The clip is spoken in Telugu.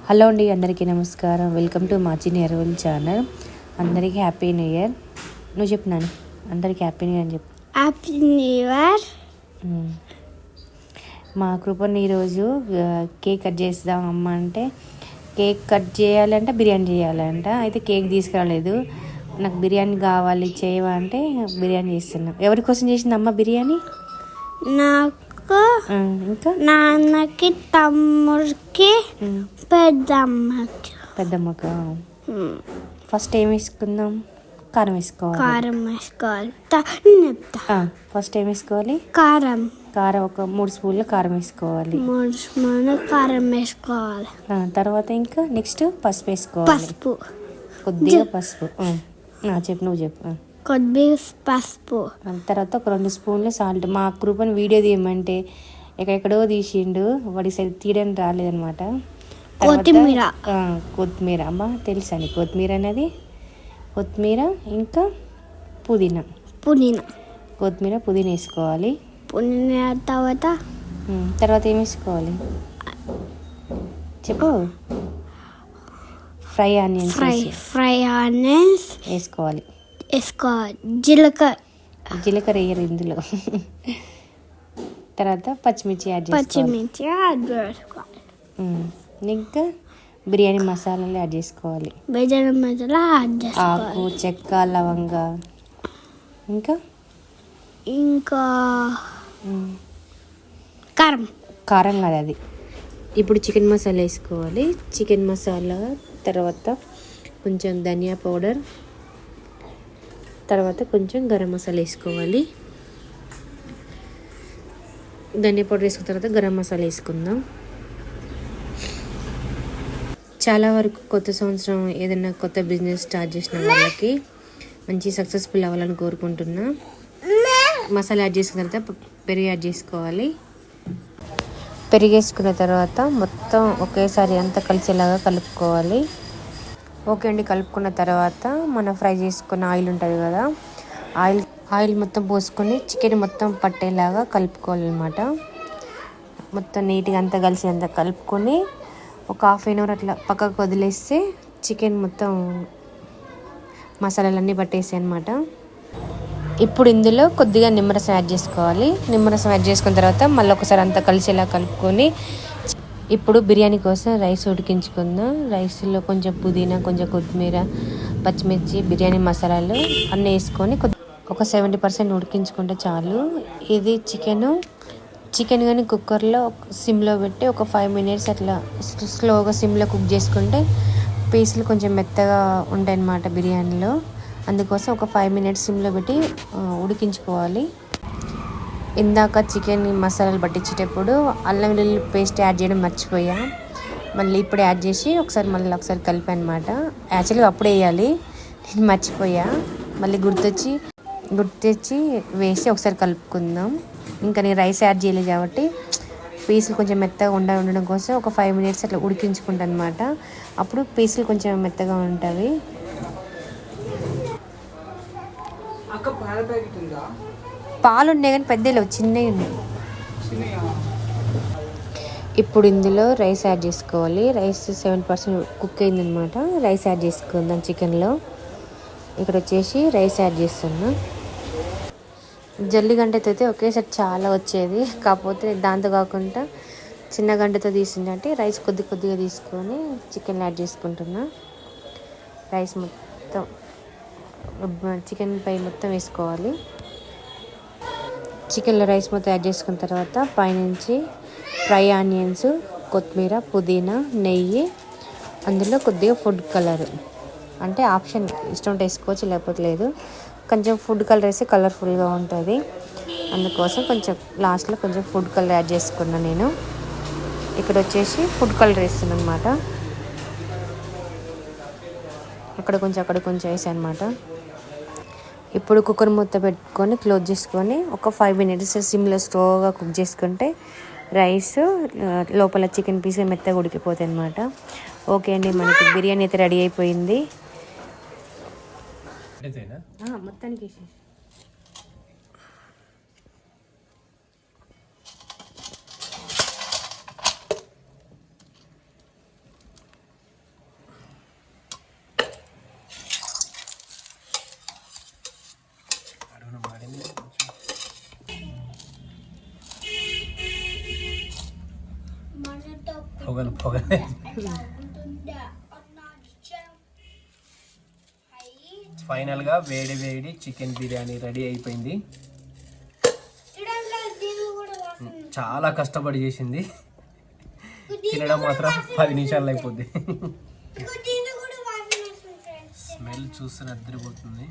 హలో అండి, అందరికీ నమస్కారం. వెల్కమ్ టు మాచిని అరవల్ ఛానల్. అందరికీ హ్యాపీ న్యూ ఇయర్. నువ్వు చెప్పినాను అందరికీ హ్యాపీ న్యూ ఇయర్ అని చెప్పు. Happy new year. మా కృపని ఈరోజు కేక్ కట్ చేద్దాం అమ్మ అంటే, కేక్ కట్ చేయాలంటే బిర్యానీ చేయాలంట. అయితే కేక్ తీసుకురాలేదు. నాకు బిర్యానీ కావాలి చేయవా అంటే బిర్యానీ చేస్తున్నా. ఎవరి కోసం చేసింది అమ్మ బిర్యానీ? నాకు, ఇంకా నాన్నకి, తమ్ముడికి, పెద్దమ్మకు. ఫస్ట్ ఏం వేసుకుందాం? కారం వేసుకోవాలి. ఫస్ట్ ఏం వేసుకోవాలి? కారం ఒక 3 స్పూన్లు కారం వేసుకోవాలి. తర్వాత ఇంకా నెక్స్ట్ పసుపు వేసుకోవాలి. కొద్దిగా పసుపు. చెప్పు, నువ్వు చెప్పు. కొద్దిగా పసుపు. తర్వాత ఒక 2 స్పూన్లు సాల్ట్. మా కృపని వీడియో తీయమంటే ఎక్కడెక్కడో తీసిండు, వాడి సరి తీయడం రాలేదనమాట. కొత్తిమీర అమ్మ తెలుసా నీకు? కొత్తిమీర అనేది కొత్తిమీర ఇంకా పుదీనా. కొత్తిమీర పుదీనా వేసుకోవాలి. తర్వాత ఏం వేసుకోవాలి చెప్పు. ఫ్రై ఆనియన్స్ వేసుకోవాలి. జీలకర్ర వేయరు ఇందులో. తర్వాత పచ్చిమిర్చి యాడ్ చేసుకోవాలి. ఇంకా బిర్యానీ మసాలాలు యాడ్ చేసుకోవాలి. ఆకు, చెక్క, లవంగ, ఇంకా కారం కాదు అది. ఇప్పుడు చికెన్ మసాలా వేసుకోవాలి. చికెన్ మసాలా తర్వాత కొంచెం ధనియా పౌడర్, తర్వాత కొంచెం గరం మసాలా వేసుకోవాలి. ధనియా పౌడర్ వేసుకున్న తర్వాత గరం మసాలా వేసుకుందాం. చాలా వరకు కొత్త సంవత్సరం ఏదైనా కొత్త బిజినెస్ స్టార్ట్ చేసిన వాళ్ళకి మంచి సక్సెస్ఫుల్ అవ్వాలని కోరుకుంటున్నా. మసాలా యాడ్ చేసుకున్న తర్వాత పెరుగు యాడ్ చేసుకోవాలి. పెరుగు వేసుకున్న తర్వాత మొత్తం ఒకేసారి అంతా కలిసేలాగా కలుపుకోవాలి. ఓకే అండి, కలుపుకున్న తర్వాత మనం ఫ్రై చేసుకున్న ఆయిల్ ఉంటుంది కదా, ఆయిల్ మొత్తం పోసుకొని చికెన్ మొత్తం పట్టేలాగా కలుపుకోవాలన్నమాట. మొత్తం నీట్గా అంతా కలిసి అంతా కలుపుకొని ఒక 1/2 అవర్ అట్లా పక్కకు వదిలేస్తే చికెన్ మొత్తం మసాలాలన్నీ పట్టేసాయి అన్నమాట. ఇప్పుడు ఇందులో కొద్దిగా నిమ్మరసం యాడ్ చేసుకోవాలి. నిమ్మరసం యాడ్ చేసుకున్న తర్వాత మళ్ళీ ఒకసారి అంతా కలిసేలా కలుపుకొని ఇప్పుడు బిర్యానీ కోసం రైస్ ఉడికించుకుందాం. రైస్లో కొంచెం పుదీనా, కొంచెం కొత్తిమీర, పచ్చిమిర్చి, బిర్యానీ మసాలాలు అన్నీ వేసుకొని ఒక 70% ఉడికించుకుంటే చాలు. ఇది చికెన్ కానీ కుక్కర్లో సిమ్లో పెట్టి ఒక 5 minutes అట్లా స్లోగా సిమ్లో కుక్ చేసుకుంటే పీసులు కొంచెం మెత్తగా ఉంటాయి అన్నమాట బిర్యానీలో. అందుకోసం ఒక 5 minutes సిమ్లో పెట్టి ఉడికించుకోవాలి. ఇందాక చికెన్ మసాలాలు పట్టించేటప్పుడు అల్లం వెల్లుల్లి పేస్ట్ యాడ్ చేయడం మర్చిపోయా. మళ్ళీ ఇప్పుడు యాడ్ చేసి ఒకసారి కలిపాను అనమాట. యాక్చువల్గా అప్పుడే వేయాలి, నేను మర్చిపోయా. మళ్ళీ గుర్తొచ్చి వేసి ఒకసారి కలుపుకుందాం. ఇంకా నేను రైస్ యాడ్ చేయలేదు కాబట్టి పీసులు కొంచెం మెత్తగా ఉండడం కోసం ఒక 5 minutes అట్లా ఉడికించుకుంటాను అనమాట. అప్పుడు పీసులు కొంచెం మెత్తగా ఉంటాయి. పాలు ఉన్నాయి కానీ పెద్దలు చిన్నవి ఉన్నాయి. ఇప్పుడు ఇందులో రైస్ యాడ్ చేసుకోవాలి. రైస్ 7% కుక్ అయిందనమాట. రైస్ యాడ్ చేసుకుందాం చికెన్లో. ఇక్కడ వచ్చేసి రైస్ యాడ్ చేస్తున్నా. జల్లి గంటతో అయితే ఒకేసారి చాలా వచ్చేది, కాకపోతే దాంతో కాకుండా చిన్న గంటతో తీసిందంటే రైస్ కొద్దిగా తీసుకొని చికెన్ యాడ్ చేసుకుంటున్నా. రైస్ మొత్తం చికెన్ పై మొత్తం వేసుకోవాలి. చికెన్లో రైస్ మొత్తం యాడ్ చేసుకున్న తర్వాత పైనుంచి ఫ్రై ఆనియన్స్, కొత్తిమీర, పుదీనా, నెయ్యి, అందులో కొద్దిగా ఫుడ్ కలర్ అంటే ఆప్షన్, ఇష్టం ఉంటే వేసుకోవచ్చు లేకపోతే లేదు. కొంచెం ఫుడ్ కలర్ వేస్తే కలర్ఫుల్గా ఉంటుంది. అందుకోసం కొంచెం లాస్ట్లో కొంచెం ఫుడ్ కలర్ యాడ్ చేసుకున్నాను నేను. ఇక్కడ వచ్చేసి ఫుడ్ కలర్ వేస్తున్నాను అనమాట. అక్కడ కొంచెం వేసాను అనమాట. ఇప్పుడు కుక్కర్ మూత పెట్టుకొని క్లోజ్ చేసుకొని ఒక 5 minutes సిమ్లో స్లోగా కుక్ చేసుకుంటే రైస్ లోపల చికెన్ పీస్ మెత్తగా ఉడికిపోతాయి అనమాట. ఓకే అండి, మనకి బిర్యానీ అయితే రెడీ అయిపోయింది. మొత్తానికి పొగలు పొగలు. ఫైనల్గా వేడి వేడి చికెన్ బిర్యానీ రెడీ అయిపోయింది. చాలా కష్టపడి చేసింది, తినడం మాత్రం 10 నిమిషాల్లో అయిపోద్ది. స్మెల్ చూస్తే అద్దరిపోతుంది.